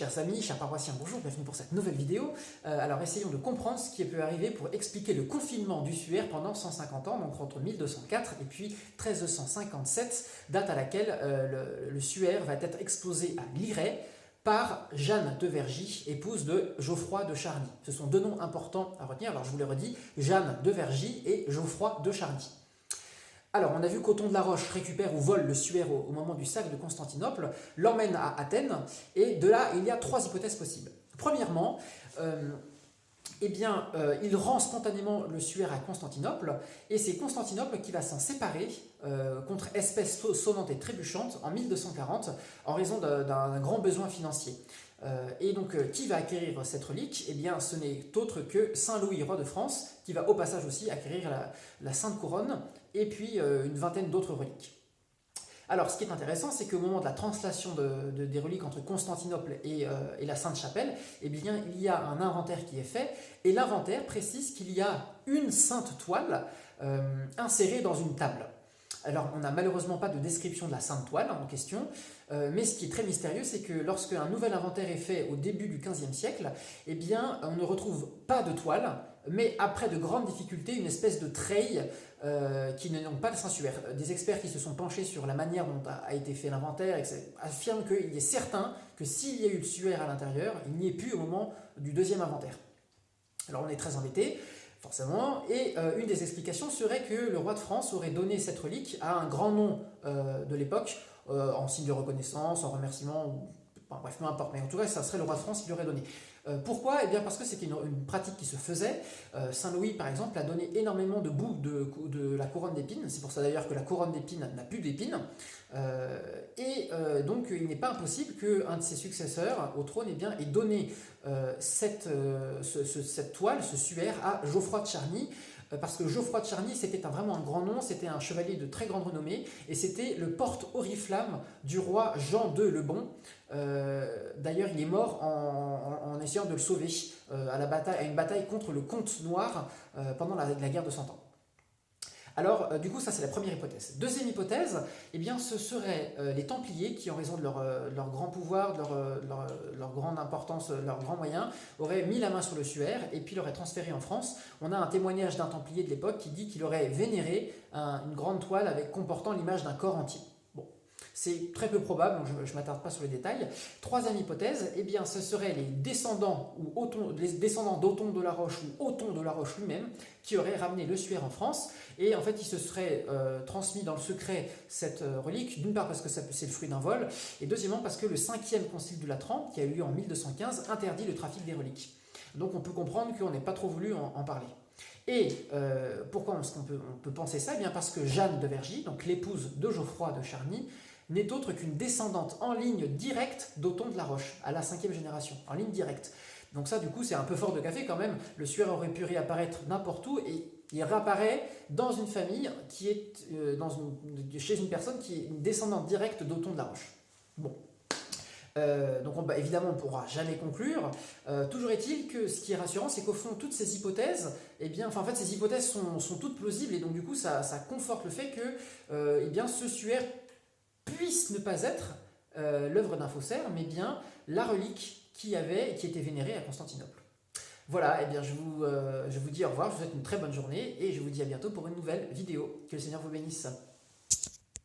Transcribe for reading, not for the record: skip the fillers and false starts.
Chers amis, chers paroissiens, bonjour, bienvenue pour cette nouvelle vidéo. Alors essayons de comprendre ce qui peut arriver pour expliquer le confinement du Suaire pendant 150 ans, donc entre 1204 et puis 1357, date à laquelle le Suaire va être exposé à Liray par Jeanne de Vergy, épouse de Geoffroy de Charny. Ce sont deux noms importants à retenir, alors je vous les redis, Jeanne de Vergy et Geoffroy de Charny. Alors, on a vu qu'Othon de la Roche récupère ou vole le Suaire au moment du sac de Constantinople, l'emmène à Athènes, et de là, il y a trois hypothèses possibles. Premièrement, il rend spontanément le Suaire à Constantinople, et c'est Constantinople qui va s'en séparer contre espèces sonnantes et trébuchantes en 1240, en raison d'un grand besoin financier. Et donc, qui va acquérir cette relique? Eh bien, ce n'est autre que Saint Louis, roi de France, qui va au passage aussi acquérir la Sainte Couronne, et puis une vingtaine d'autres reliques. Alors, ce qui est intéressant, c'est qu'au moment de la translation des reliques entre Constantinople et la Sainte-Chapelle, eh bien, il y a un inventaire qui est fait, et l'inventaire précise qu'il y a une sainte toile insérée dans une table. Alors, on n'a malheureusement pas de description de la sainte toile en question, mais ce qui est très mystérieux, c'est que lorsque un nouvel inventaire est fait au début du XVe siècle, eh bien, on ne retrouve pas de toile, mais après de grandes difficultés, une espèce de treille qui n'est donc pas le Saint-Suaire. Des experts qui se sont penchés sur la manière dont a été fait l'inventaire affirment qu'il est certain que s'il y a eu le Suaire à l'intérieur, il n'y ait plus au moment du deuxième inventaire. Alors, on est très embêtés. Forcément, et une des explications serait que le roi de France aurait donné cette relique à un grand nom de l'époque, en signe de reconnaissance, en remerciement, bref, peu importe, mais en tout cas, ça serait le roi de France qui l'aurait donné. Pourquoi? Eh bien parce que c'était une pratique qui se faisait. Saint-Louis, par exemple, a donné énormément de bouts de la couronne d'épines, c'est pour ça d'ailleurs que la couronne d'épines n'a plus d'épines, donc il n'est pas impossible qu'un de ses successeurs au trône ait donné cette toile, ce Suaire, à Geoffroy de Charny, parce que Geoffroy de Charny, c'était vraiment un grand nom, c'était un chevalier de très grande renommée, et c'était le porte-oriflamme du roi Jean II le Bon. D'ailleurs, il est mort en essayant de le sauver à une bataille contre le comte noir pendant la guerre de 100 ans. Alors, du coup, ça c'est la première hypothèse. Deuxième hypothèse, eh bien, ce seraient les Templiers qui, en raison de leur grand pouvoir, de leur grande importance, leurs grands moyens, auraient mis la main sur le Suaire et puis l'auraient transféré en France. On a un témoignage d'un Templier de l'époque qui dit qu'il aurait vénéré une grande toile comportant l'image d'un corps entier. Bon, c'est très peu probable, donc je ne m'attarde pas sur les détails. Troisième hypothèse, eh bien, ce seraient les descendants d'Othon de la Roche ou Othon de la Roche lui-même qui auraient ramené le Suaire en France. Et en fait, ils se seraient transmis dans le secret cette relique, d'une part parce que c'est le fruit d'un vol, et deuxièmement parce que le 5e concile de Latran, qui a eu lieu en 1215, interdit le trafic des reliques. Donc on peut comprendre qu'on n'ait pas trop voulu en parler. Et pourquoi on peut penser ça? Eh bien parce que Jeanne de Vergy, donc l'épouse de Geoffroy de Charny, n'est autre qu'une descendante en ligne directe d'Othon de la Roche, à la 5e génération, en ligne directe. Donc ça, du coup, c'est un peu fort de café quand même. Le Suaire aurait pu réapparaître n'importe où et il réapparaît dans une famille qui est chez une personne qui est une descendante directe d'Othon de la Roche. Bon. Donc évidemment, on ne pourra jamais conclure. Toujours est-il que ce qui est rassurant, c'est qu'au fond, toutes ces hypothèses, ces hypothèses sont toutes plausibles et donc du coup, ça conforte le fait que ce Suaire puisse ne pas être l'œuvre d'un faussaire, mais bien la relique qui était vénérée à Constantinople. Voilà, je vous dis au revoir, je vous souhaite une très bonne journée et je vous dis à bientôt pour une nouvelle vidéo. Que le Seigneur vous bénisse.